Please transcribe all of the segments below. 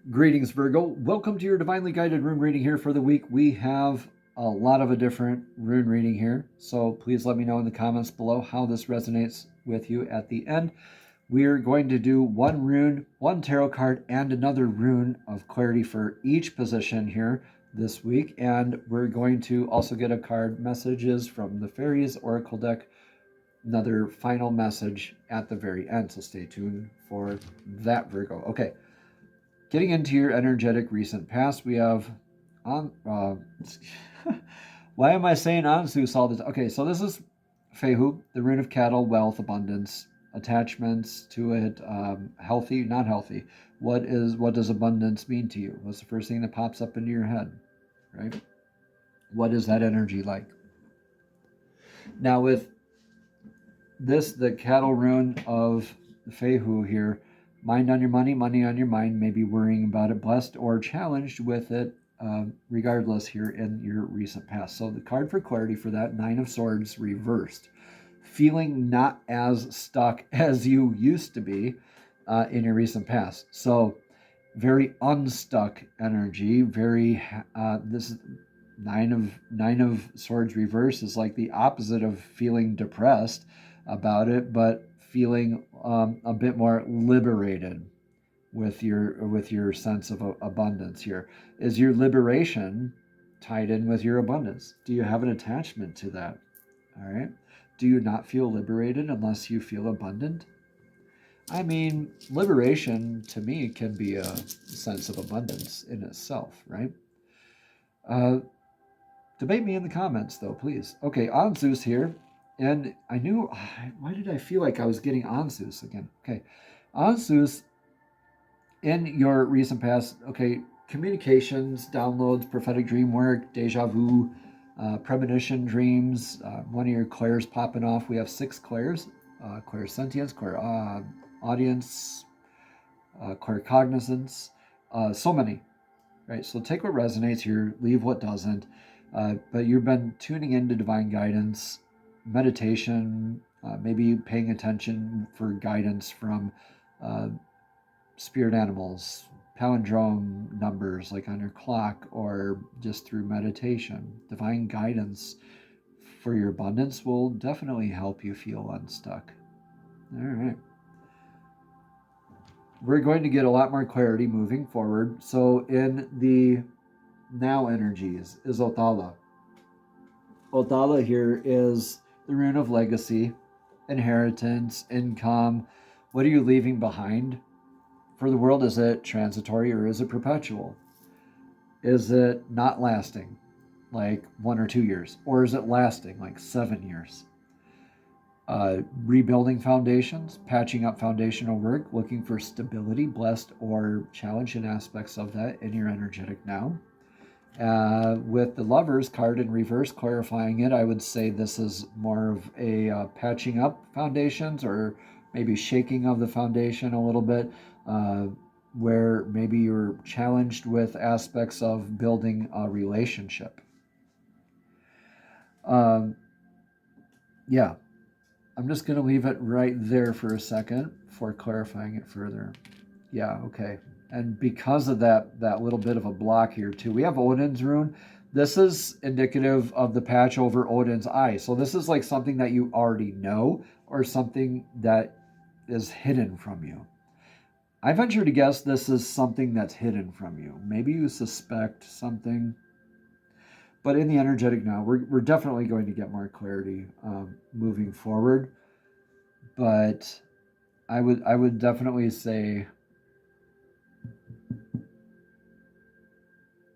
Greetings, Virgo. Welcome to your divinely guided rune reading here for the week. We have a lot of a different rune reading here, so please let me know in the comments below how this resonates with you at the end. We're going to do one rune, one tarot card, and another rune of clarity for each position here this week. And we're going to also get a card messages from the Fairies Oracle deck, another final message at the very end. So stay tuned for that, Virgo. Okay. Getting into your energetic recent past, we have on. Why am I saying Ansus all the time? Okay, so this is Fehu, the rune of cattle, wealth, abundance, attachments to it, healthy, not healthy. What does abundance mean to you? What's the first thing that pops up into your head, right? What is that energy like? Now with this, the cattle rune of Fehu here, mind on your money, money on your mind, maybe worrying about it, blessed or challenged with it, regardless here in your recent past. So the card for clarity for that, Nine of Swords reversed. Feeling not as stuck as you used to be in your recent past. So very unstuck energy, very, this is Nine of Swords reverse is like the opposite of feeling depressed about it, but feeling a bit more liberated with your sense of abundance here. Is your liberation tied in with your abundance? Do you have an attachment to that? All right. Do you not feel liberated unless you feel abundant? I mean, liberation to me can be a sense of abundance in itself, right? Debate me in the comments, though, please. Okay, Anzus here. And I knew, why did I feel like I was getting Anzus again? Okay, Anzus, in your recent past, okay, communications, downloads, prophetic dream work, deja vu, premonition dreams, one of your clairs popping off. We have 6 clairs, clairsentience, clairaudience, claircognizance, so many, right? So take what resonates here, leave what doesn't. But you've been tuning into divine guidance, meditation, maybe paying attention for guidance from spirit animals, palindrome numbers like on your clock, or just through meditation. Divine guidance for your abundance will definitely help you feel unstuck. All right. We're going to get a lot more clarity moving forward. So in the now energies is Othala. Othala here is the rune of legacy, inheritance, income. What are you leaving behind for the world? Is it transitory or is it perpetual? Is it not lasting, like 1 or 2 years? Or is it lasting, like 7 years? Rebuilding foundations, patching up foundational work, looking for stability, blessed or challenged in aspects of that in your energetic now. With the Lovers card in reverse clarifying it, I would say this is more of a patching up foundations, or maybe shaking of the foundation a little bit, where maybe you're challenged with aspects of building a relationship. Yeah, I'm just going to leave it right there for a second before clarifying it further. Yeah, okay. And because of that little bit of a block here too, we have Odin's rune. This is indicative of the patch over Odin's eye. So this is like something that you already know, or something that is hidden from you. I venture to guess this is something that's hidden from you. Maybe you suspect something. But in the energetic now, we're definitely going to get more clarity moving forward. But I would definitely say,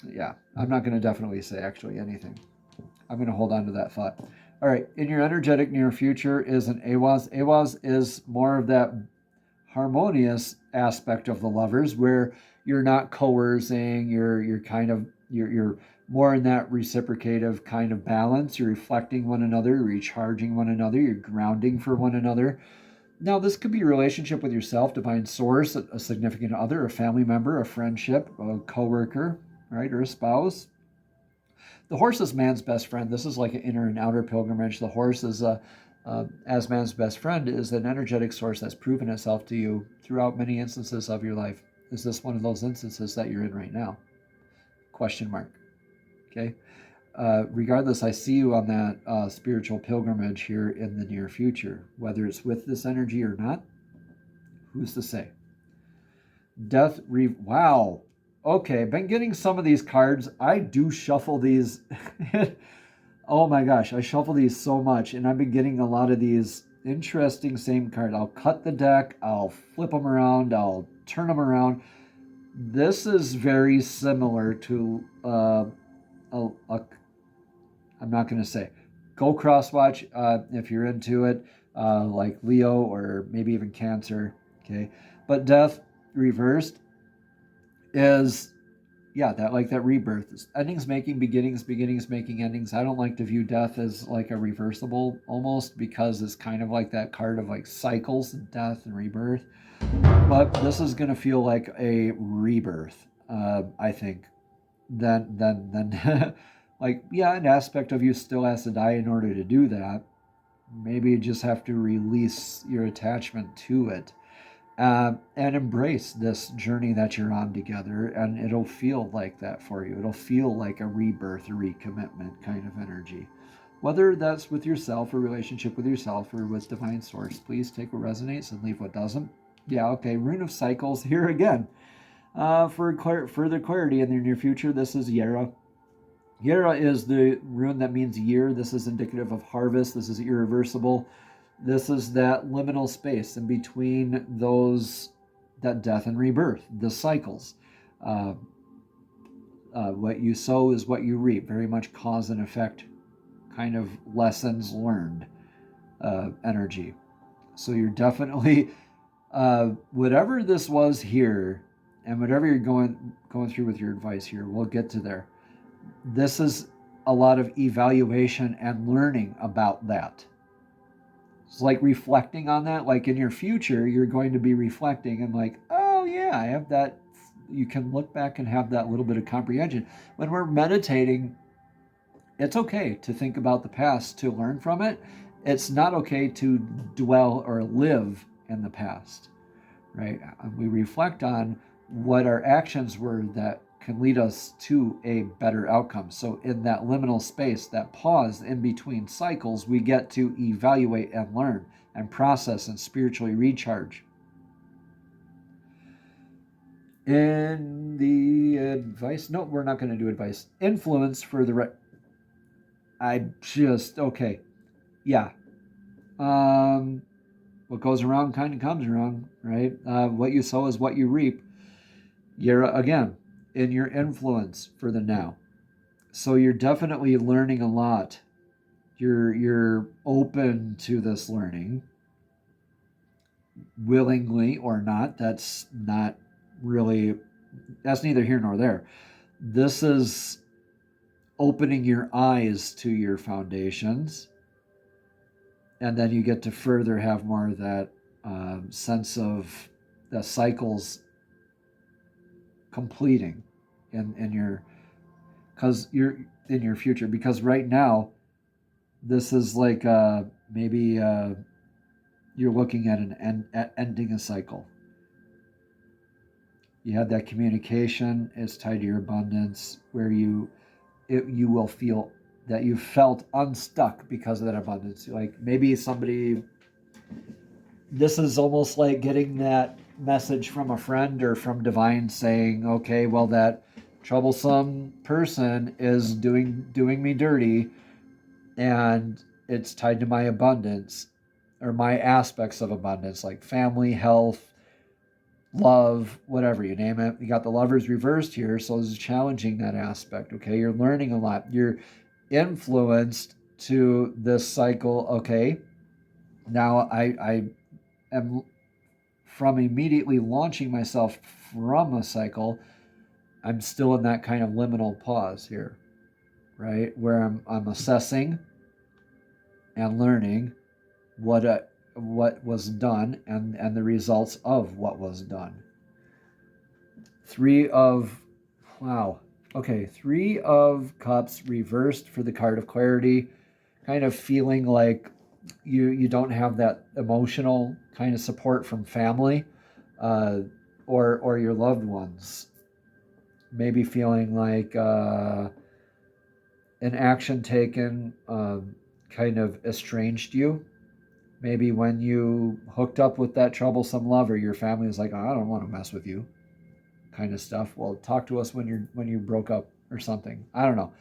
yeah, I'm not going to definitely say actually anything. I'm going to hold on to that thought. All right, in your energetic near future is an Awaz. Awaz is more of that harmonious aspect of the Lovers, where you're not coercing, you're kind of you're more in that reciprocative kind of balance. You're reflecting one another, you're recharging one another, you're grounding for one another. Now, this could be a relationship with yourself, divine source, a significant other, a family member, a friendship, a coworker, right, or a spouse. The horse is man's best friend. This is like an inner and outer pilgrimage. The horse is as man's best friend, is an energetic source that's proven itself to you throughout many instances of your life. Is this one of those instances that you're in right now? Question mark. Okay. Regardless, I see you on that spiritual pilgrimage here in the near future. Whether it's with this energy or not, who's to say? Wow. Okay, been getting some of these cards. I do shuffle these. Oh my gosh, I shuffle these so much, and I've been getting a lot of these interesting same cards. I'll cut the deck, I'll flip them around, I'll turn them around. This is very similar to I'm not going to say. Go cross-watch if you're into it, like Leo or maybe even Cancer. Okay, but Death reversed is, yeah, that rebirth. Endings making beginnings, beginnings making endings. I don't like to view death as like a reversible almost, because it's kind of like that card of like cycles and death and rebirth. But this is going to feel like a rebirth, I think. Then like, yeah, an aspect of you still has to die in order to do that. Maybe you just have to release your attachment to it. And embrace this journey that you're on together, and it'll feel like that for you. It'll feel like a rebirth, a recommitment kind of energy. Whether that's with yourself, or relationship with yourself, or with divine source, please take what resonates and leave what doesn't. Yeah, okay, Rune of Cycles here again. For further clarity in the near future, this is Yera. Yera is the rune that means year. This is indicative of harvest. This is irreversible. This is that liminal space in between those, that death and rebirth, the cycles. What you sow is what you reap. Very much cause and effect kind of lessons learned energy. So you're definitely, whatever this was here, and whatever you're going through with your advice here, we'll get to there. This is a lot of evaluation and learning about that. It's like reflecting on that. Like in your future, you're going to be reflecting and like, oh yeah, I have that. You can look back and have that little bit of comprehension. When we're meditating, it's okay to think about the past, to learn from it. It's not okay to dwell or live in the past, right? We reflect on what our actions were that can lead us to a better outcome. So in that liminal space, that pause in between cycles, we get to evaluate and learn and process and spiritually recharge. In the advice, no, we're not going to do advice. Influence for the okay. Yeah. What goes around kind of comes around, right? What you sow is what you reap. You're, again, in your influence for the now. So you're definitely learning a lot. You're open to this learning, willingly or not. That's not really, that's neither here nor there. This is opening your eyes to your foundations, and then you get to further have more of that sense of the cycles completing in your, because you're in your future. Because right now, this is like maybe you're looking at ending a cycle. You had that communication. It's tied to your abundance, where you will feel that you felt unstuck because of that abundance. Like maybe somebody, this is almost like getting that message from a friend or from divine saying, okay, well, that troublesome person is doing me dirty, and it's tied to my abundance, or my aspects of abundance, like family, health, love, whatever you name it. You got the Lovers reversed here, so this is challenging that aspect. Okay, you're learning a lot. You're influenced to this cycle. Okay, now I am, from immediately launching myself from a cycle, I'm still in that kind of liminal pause here, right? Where I'm assessing and learning what was done and the results of what was done. Three of Cups reversed for the card of clarity, kind of feeling like you don't have that emotional kind of support from family, or your loved ones. Maybe feeling like an action taken kind of estranged you. Maybe when you hooked up with that troublesome lover, your family was like, oh, I don't want to mess with you, kind of stuff. Well, talk to us when you broke up or something. I don't know.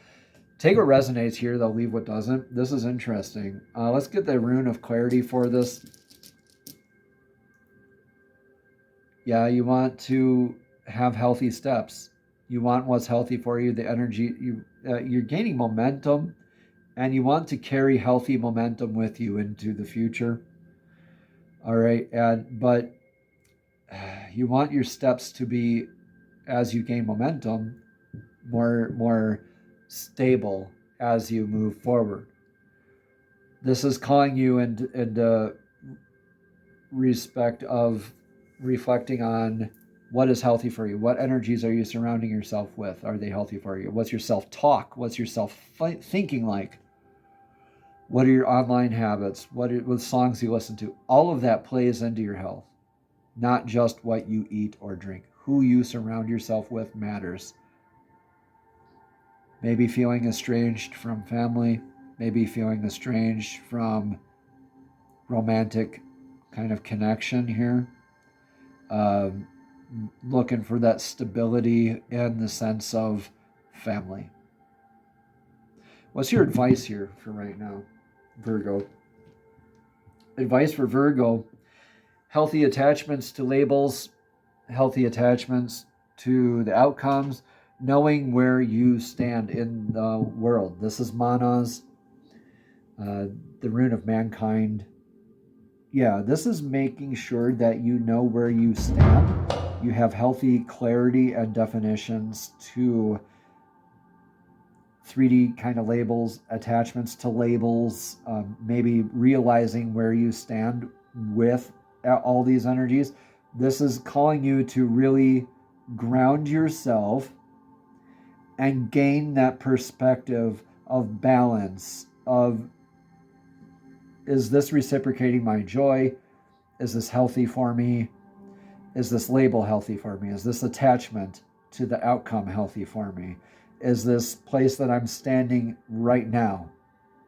Take what resonates here. They'll leave what doesn't. This is interesting. Let's get the rune of clarity for this. Yeah, you want to have healthy steps. You want what's healthy for you. The energy you're gaining momentum, and you want to carry healthy momentum with you into the future. All right, but you want your steps to be, as you gain momentum, more stable as you move forward. This is calling you into respect of reflecting on what is healthy for you. What energies are you surrounding yourself with? Are they healthy for you? What's your self-talk? What's your self-thinking like? What are your online habits? What songs you listen to? All of that plays into your health, not just what you eat or drink. Who you surround yourself with matters. Maybe feeling estranged from family, maybe feeling estranged from romantic kind of connection here. Looking for that stability in the sense of family. What's your advice here for right now, Virgo? Advice for Virgo: healthy attachments to labels, healthy attachments to the outcomes, knowing where you stand in the world. This is Mana's, the rune of mankind. Yeah, this is making sure that you know where you stand. You have healthy clarity and definitions to 3D kind of labels, attachments to labels, maybe realizing where you stand with all these energies. This is calling you to really ground yourself and gain that perspective of balance, of, is this reciprocating my joy? Is this healthy for me? Is this label healthy for me? Is this attachment to the outcome healthy for me? Is this place that I'm standing right now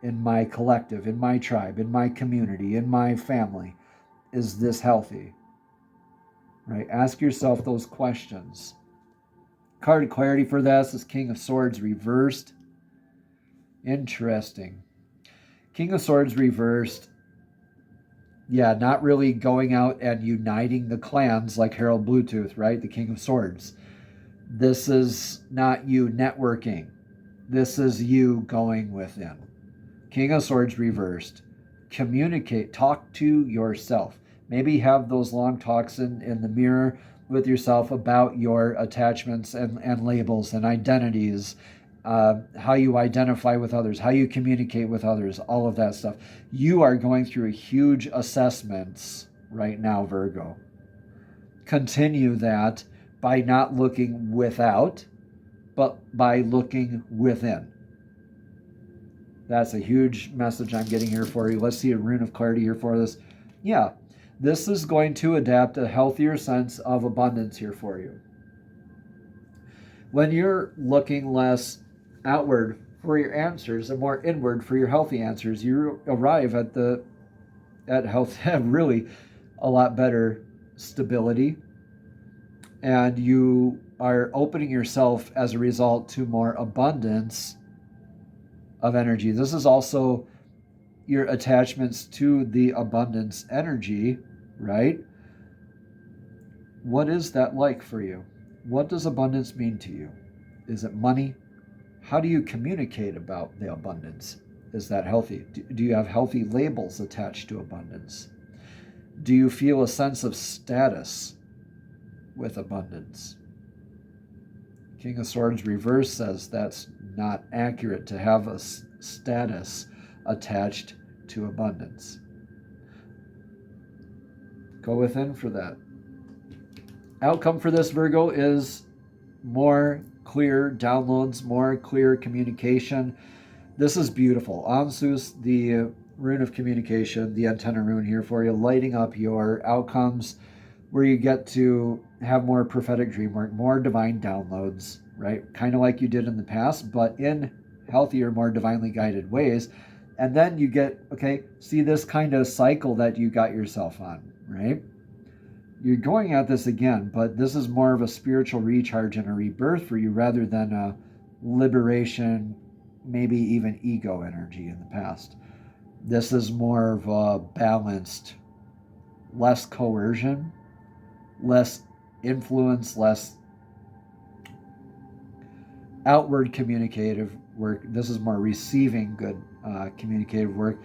in my collective, in my tribe, in my community, in my family, is this healthy? Right? Ask yourself those questions. Card of clarity for this is King of Swords reversed. Interesting. King of Swords reversed. Yeah, not really going out and uniting the clans like Harold Bluetooth, right? The King of Swords. This is not you networking. This is you going within. King of Swords reversed. Communicate. Talk to yourself. Maybe have those long talks in the mirror with yourself about your attachments and labels and identities, how you identify with others, how you communicate with others, all of that stuff. You are going through huge assessments right now, Virgo. Continue that by not looking without, but by looking within. That's a huge message I'm getting here for you. Let's see a rune of clarity here for this. Yeah, this is going to adapt a healthier sense of abundance here for you. When you're looking less outward for your answers and more inward for your healthy answers, you arrive at health, really a lot better stability, and you are opening yourself as a result to more abundance of energy. This is also your attachments to the abundance energy, right? What is that like for you? What does abundance mean to you? Is it money? How do you communicate about the abundance? Is that healthy? Do you have healthy labels attached to abundance? Do you feel a sense of status with abundance? King of Swords reverse says that's not accurate to have a status attached to abundance. Go within for that. Outcome for this, Virgo, is more clear downloads, more clear communication. This is beautiful. Ansus, the rune of communication, the antenna rune here for you, lighting up your outcomes, where you get to have more prophetic dream work, more divine downloads, right? Kind of like you did in the past, but in healthier, more divinely guided ways. And then you get, okay, see this kind of cycle that you got yourself on, right? You're going at this again, but this is more of a spiritual recharge and a rebirth for you rather than a liberation, maybe even ego energy in the past. This is more of a balanced, less coercion, less influence, less outward communicative work. This is more receiving good communicative work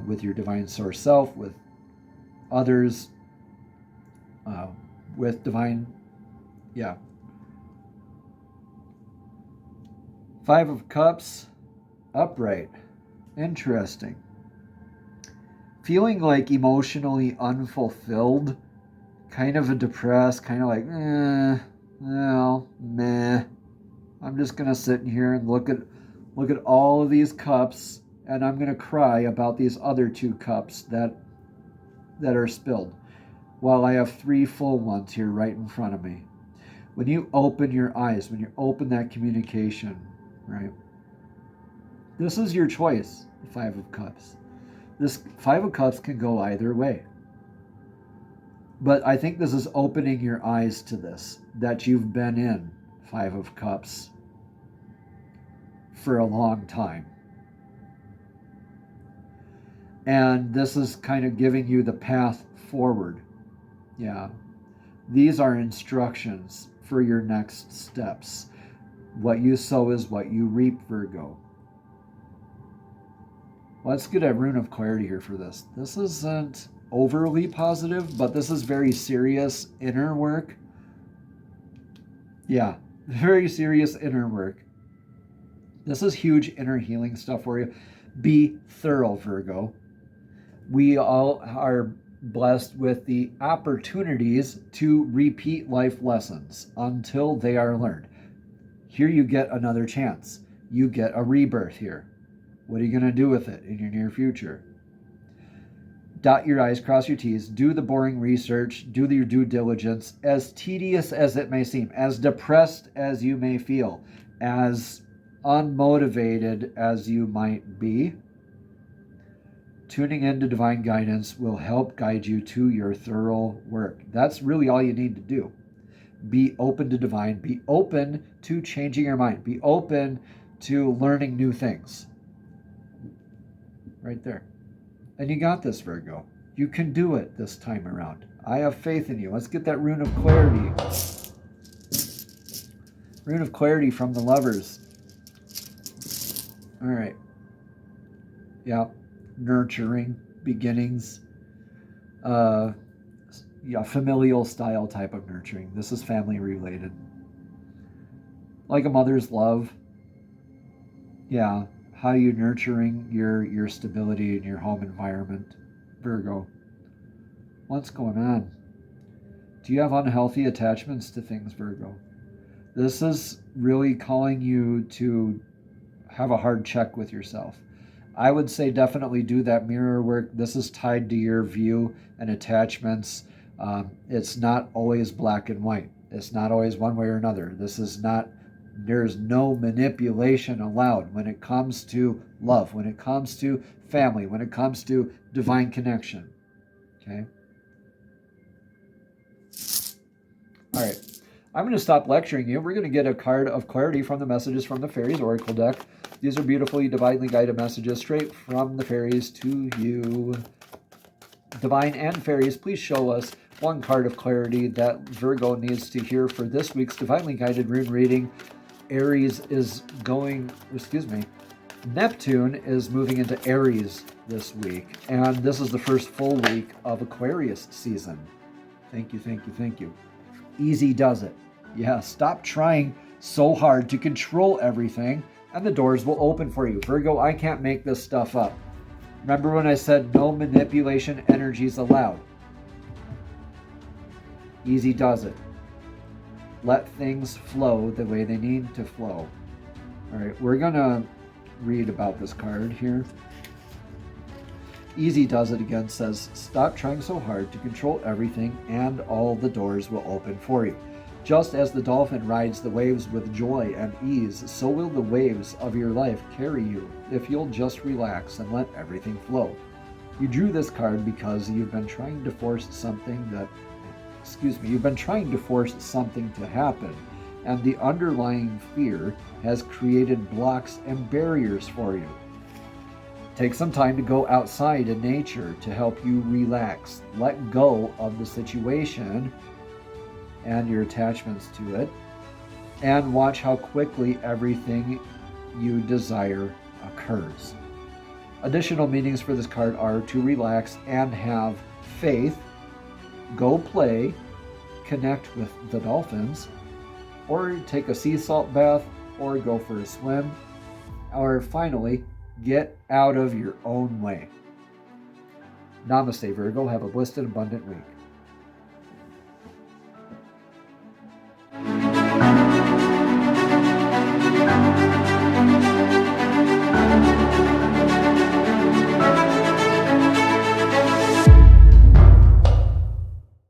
with your divine source self, with others, with divine, yeah. Five of Cups, upright. Interesting. Feeling like emotionally unfulfilled, kind of a depressed, kind of like, well, meh. I'm just gonna sit in here and look at all of these cups, and I'm gonna cry about these other 2 cups that are spilled, while I have 3 full ones here right in front of me. When you open your eyes, when you open that communication, right? This is your choice, the 5 of Cups. This 5 of Cups can go either way. But I think this is opening your eyes to this, that you've been in 5 of Cups for a long time. And this is kind of giving you the path forward. Yeah. These are instructions for your next steps. What you sow is what you reap, Virgo. Let's get a rune of clarity here for this. This isn't overly positive, but this is very serious inner work. Yeah, very serious inner work. This is huge inner healing stuff for you. Be thorough, Virgo. We all are blessed with the opportunities to repeat life lessons until they are learned. Here you get another chance. You get a rebirth here. What are you going to do with it in your near future? Dot your I's, cross your T's, do the boring research, do your due diligence, as tedious as it may seem, as depressed as you may feel, as unmotivated as you might be. Tuning into divine guidance will help guide you to your thorough work. That's really all you need to do. Be open to divine. Be open to changing your mind. Be open to learning new things. Right there. And you got this, Virgo. You can do it this time around. I have faith in you. Let's get that rune of clarity. Rune of clarity from the Lovers. All right. Yeah. Nurturing, beginnings. Yeah, familial style type of nurturing. This is family related. Like a mother's love. Yeah. How are you nurturing your stability in your home environment, Virgo? What's going on? Do you have unhealthy attachments to things, Virgo? This is really calling you to have a hard check with yourself. I would say definitely do that mirror work. This is tied to your view and attachments. It's not always black and white. It's not always one way or another. There's no manipulation allowed when it comes to love, when it comes to family, when it comes to divine connection. Okay? All right. I'm going to stop lecturing you. We're going to get a card of clarity from the messages from the Fairies Oracle deck. These are beautifully divinely guided messages straight from the Fairies to you. Divine and Fairies, please show us one card of clarity that Virgo needs to hear for this week's divinely guided rune reading. Neptune is moving into Aries this week, and this is the first full week of Aquarius season. Thank you, thank you, thank you. Easy does it. Yeah, stop trying so hard to control everything, and the doors will open for you. Virgo, I can't make this stuff up. Remember when I said no manipulation energies allowed? Easy does it. Let things flow the way they need to flow. All right, we're going to read about this card here. Easy Does It Again says, stop trying so hard to control everything and all the doors will open for you. Just as the dolphin rides the waves with joy and ease, so will the waves of your life carry you if you'll just relax and let everything flow. You drew this card because you've been trying to force something to happen, and the underlying fear has created blocks and barriers for you. Take some time to go outside in nature to help you relax. Let go of the situation and your attachments to it, and watch how quickly everything you desire occurs. Additional meanings for this card are to relax and have faith, go play, connect with the dolphins, or take a sea salt bath, or go for a swim, or finally, get out of your own way. Namaste, Virgo. Have a blessed and abundant week.